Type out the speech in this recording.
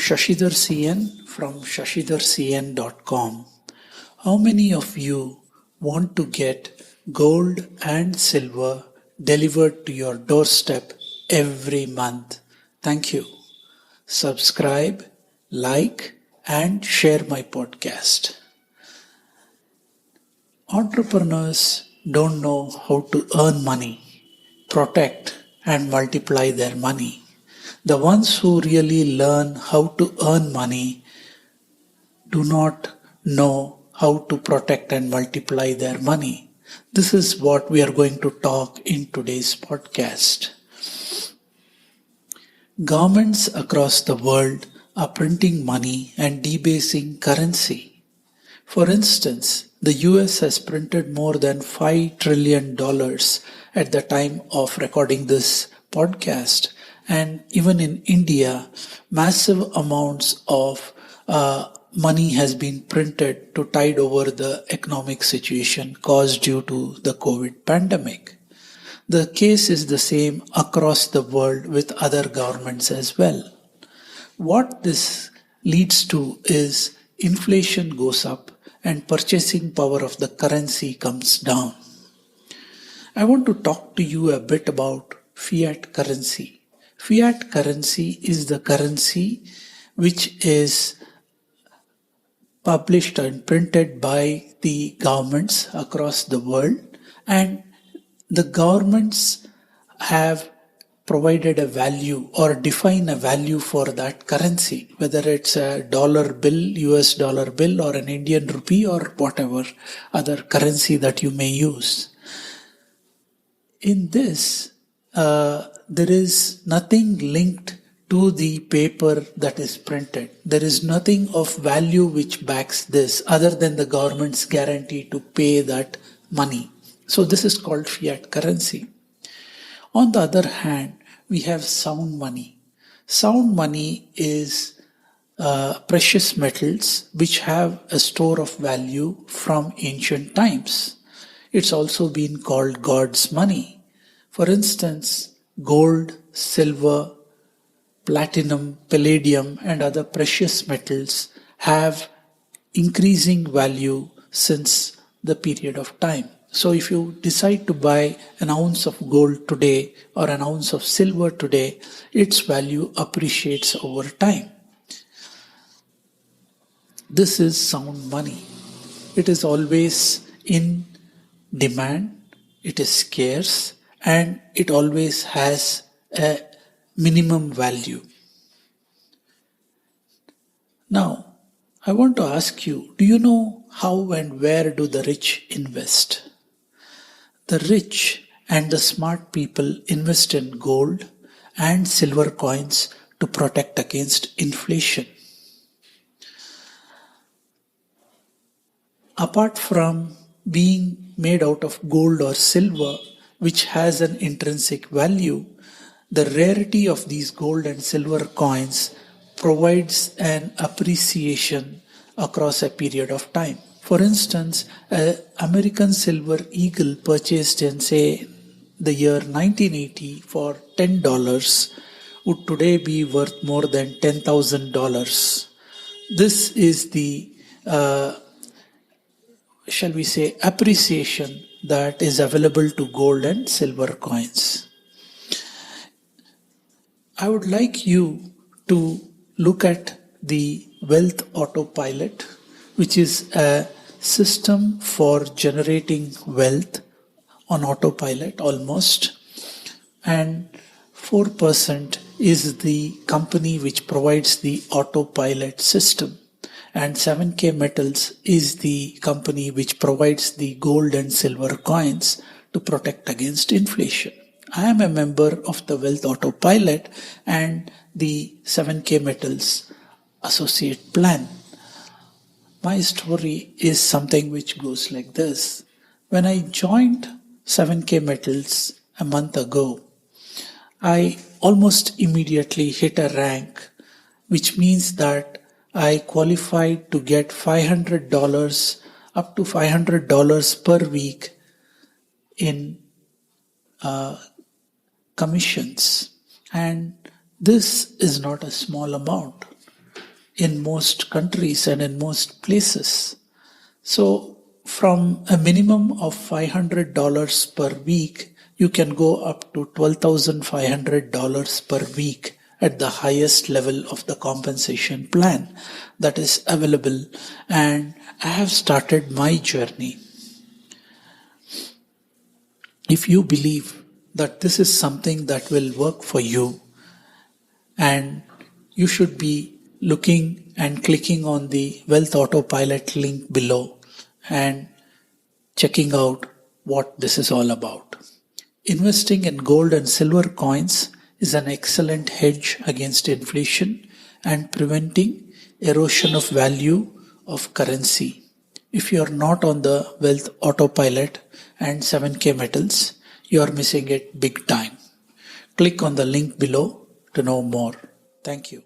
Shashidhar CN from shashidharcn.com. How many of you want to get gold and silver delivered to your doorstep every month? Thank you. Subscribe, like, and share my podcast. Entrepreneurs don't know how to earn money, protect, and multiply their money. The ones who really learn how to earn money do not know how to protect and multiply their money. This is what we are going to talk in today's podcast. Governments across the world are printing money and debasing currency. For instance, the US has printed more than $5 trillion at the time of recording this podcast. And even in India, massive amounts of money has been printed to tide over the economic situation caused due to the COVID pandemic. The case is the same across the world with other governments as well. What this leads to is inflation goes up and purchasing power of the currency comes down. I want to talk to you a bit about fiat currency. Fiat currency is the currency which is published and printed by the governments across the world, and the governments have provided a value or define a value for that currency, whether it's a dollar bill, US dollar bill, or an Indian rupee, or whatever other currency that you may use. In this, there is nothing linked to the paper that is printed. There is nothing of value which backs this other than the government's guarantee to pay that money. So this is called fiat currency. On the other hand, we have sound money. Sound money is precious metals which have a store of value from ancient times. It's also been called God's money. For instance, gold, silver, platinum, palladium, and other precious metals have increasing value since the period of time. So if you decide to buy an ounce of gold today or an ounce of silver today, its value appreciates over time. This is sound money. It is always in demand, it is scarce, and it always has a minimum value. Now, I want to ask you, do you know how and where do the rich invest? The rich and the smart people invest in gold and silver coins to protect against inflation. Apart from being made out of gold or silver, which has an intrinsic value, the rarity of these gold and silver coins provides an appreciation across a period of time. For instance, an American silver eagle purchased in, say, the year 1980 for $10 would today be worth more than $10,000. This is the, shall we say, appreciation that is available to gold and silver coins. I would like you to look at the WealthAutoPilot, which is a system for generating wealth on autopilot almost. And 4% is the company which provides the autopilot system. And 7K Metals is the company which provides the gold and silver coins to protect against inflation. I am a member of the WealthAutoPilot and the 7K Metals Associate Plan. My story is something which goes like this. When I joined 7K Metals a month ago, I almost immediately hit a rank, which means that I qualified to get $500 up to $500 per week in commissions. And this is not a small amount. in most countries and in most places. So from a minimum of $500 per week, you can go up to $12,500 per week at the highest level of the compensation plan that is available. And I have started my journey. If you believe that this is something that will work for you, and you should be looking and clicking on the Wealth Autopilot link below and checking out what this is all about. Investing in gold and silver coins is an excellent hedge against inflation and preventing erosion of value of currency. If you are not on the Wealth Autopilot and 7K metals, you are missing it big time. Click on the link below to know more. Thank you.